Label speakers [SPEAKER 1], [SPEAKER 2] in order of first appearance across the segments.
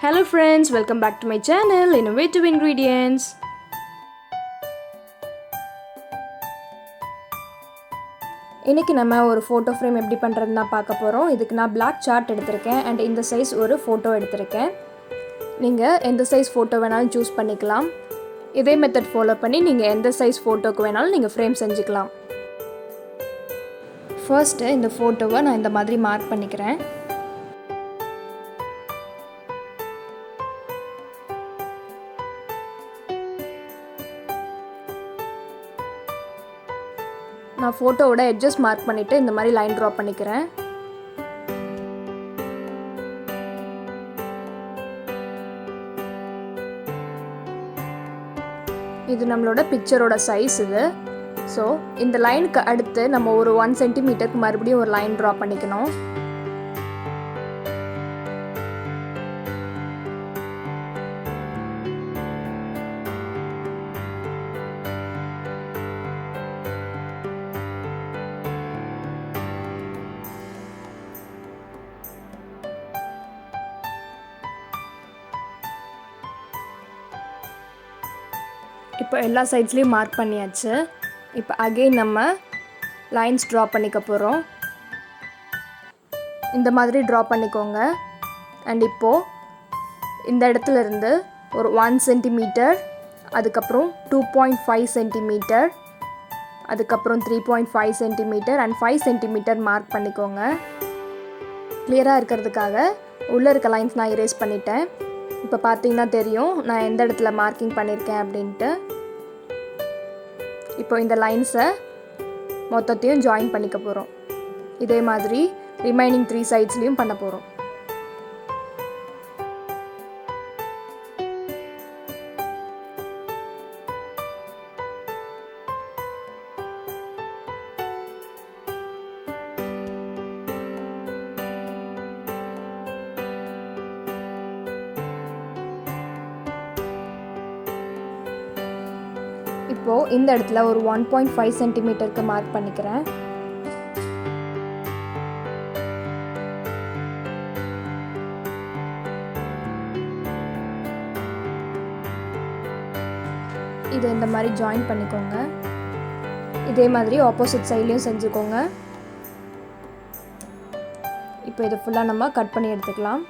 [SPEAKER 1] Hello friends, welcome back to my channel Innovative Ingredients. இன்னைக்கு நம்ம ஒரு photo frame எப்படி பண்றதுன்னு பார்க்க போறோம். இதுக்கு நான் black chart எடுத்துர்க்கேன் and இந்த size ஒரு photo எடுத்துர்க்கேன். நீங்க எந்த size photo வேணாலும் choose பண்ணிக்கலாம். இதே மெத்தட் ஃபாலோ பண்ணி நீங்க எந்த size photoக்கு வேணாலும் நீங்க frame செஞ்சுக்கலாம். First இந்த photoவை நான் இந்த மாதிரி மார்க் பண்ணிக்கிறேன். நான் ஃபோட்டோவோட எட்ஜஸ் மார்க் பண்ணிட்டு இந்த மாதிரி லைன் டிரா பண்ணிக்கிறேன். இது நம்மளோட பிக்சரோட சைஸ் இது. ஸோ இந்த லைனுக்கு அடுத்து நம்ம ஒரு 1 சென்டிமீட்டருக்கு மறுபடியும் ஒரு லைன் டிரா பண்ணிக்கணும். இப்போ எல்லா சைட்ஸ்லயும் மார்க் பண்ணியாச்சு. இப்போ அகைன் நம்ம லைன்ஸ் டிரா பண்ணிக்க போறோம். இந்த மாதிரி டிரா பண்ணிக்கோங்க. and இப்போ இந்த இடத்துல இருந்து ஒரு 1 சென்டிமீட்டர், அதுக்கு அப்புறம் 2.5 சென்டிமீட்டர், அதுக்கு அப்புறம் 3.5 சென்டிமீட்டர் and 5 சென்டிமீட்டர் மார்க் பண்ணிக்கோங்க. கிளியரா இருக்கிறதுக்காக உள்ள இருக்க லைன்ஸ் நான் erase பண்ணிட்டேன். இப்போ பாத்தீங்கன்னா தெரியும் நான் எந்த இடத்துல மார்க்கிங் பண்ணிருக்கேன் அப்படினு. இப்போ இந்த லைன்ஸை மொத்தத்தையும் ஜாயின் பண்ணிக்க போறோம். இதே மாதிரி ரிமைனிங் 3 சைட்ஸ்லயும் பண்ண போறோம். இப்போ இந்த இடத்துல ஒரு 1.5 சென்டிமீட்டருக்கு மார்க் பண்ணிக்கிறேன். இதை இந்த மாதிரி ஜாயின் பண்ணிக்கோங்க. இதே மாதிரி ஆப்போசிட் சைட்லயும் செஞ்சுக்கோங்க. இப்போ இதை ஃபுல்லா நம்ம கட் பண்ணி எடுத்துக்கலாம்.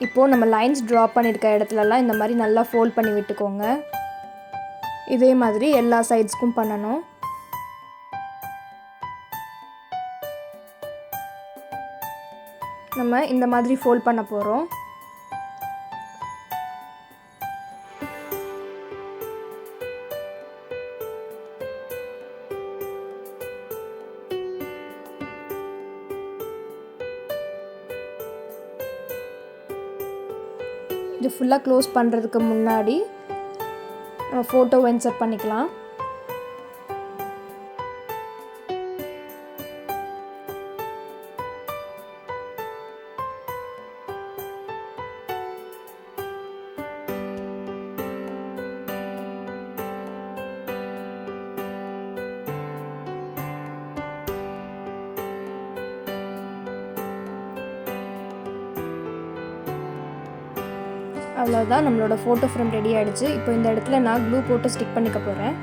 [SPEAKER 1] இப்போ நம்ம லைன்ஸ் டிரா பண்ணிருக்க இடத்துலலாம் இந்த மாதிரி நல்லா ஃபோல்ட் பண்ணி விட்டுக்கோங்க. இதே மாதிரி எல்லா சைட்ஸ்க்கும் பண்ணணும். நம்ம இந்த மாதிரி ஃபோல்ட் பண்ண போறோம். இது ஃபுல்லா க்ளோஸ் பண்றதுக்கு முன்னாடி நம்ம ஃபோட்டோவை இன்சர்ட் பண்ணிக்கலாம். அவ்வளவுதான், நம்மளோட ஃபோட்டோ ஃப்ரேம் ரெடி ஆயிடுச்சு. இப்போ இந்த இடத்துல நான் க்ளூ போட்டு ஸ்டிக் பண்ணிக்க போறேன்.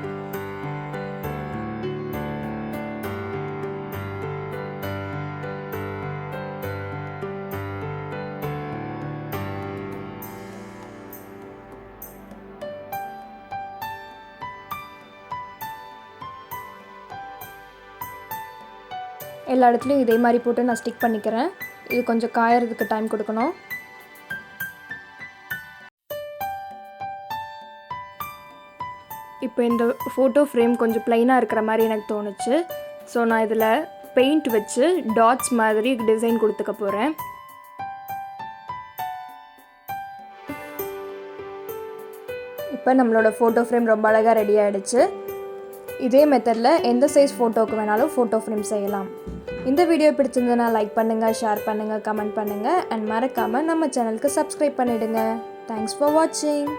[SPEAKER 1] எல்லா இடத்துலையும் இதே மாதிரி போட்டு நான் ஸ்டிக் பண்ணிக்கிறேன். இது கொஞ்சம் காயறதுக்கு டைம் கொடுக்கணும். இப்போ இந்த ஃபோட்டோ ஃப்ரேம் கொஞ்சம் ப்ளைனாக இருக்கிற மாதிரி எனக்கு தோணுச்சு. ஸோ நான் இதில் பெயிண்ட் வச்சு டாட்ஸ் மாதிரி டிசைன் கொடுத்துக்க போகிறேன். இப்போ நம்மளோட ஃபோட்டோ ஃப்ரேம் ரொம்ப அழகாக ரெடி ஆகிடுச்சு. இதே மெத்தடில் எந்த சைஸ் ஃபோட்டோவுக்கு வேணாலும் ஃபோட்டோ ஃப்ரேம் செய்யலாம். இந்த வீடியோ பிடிச்சிருந்ததுன்னா லைக் பண்ணுங்கள், ஷேர் பண்ணுங்கள், கமெண்ட் பண்ணுங்கள் அண்ட் மறக்காமல் நம்ம சேனலுக்கு சப்ஸ்கிரைப் பண்ணிவிடுங்க. தேங்க்ஸ் ஃபார் வாட்சிங்.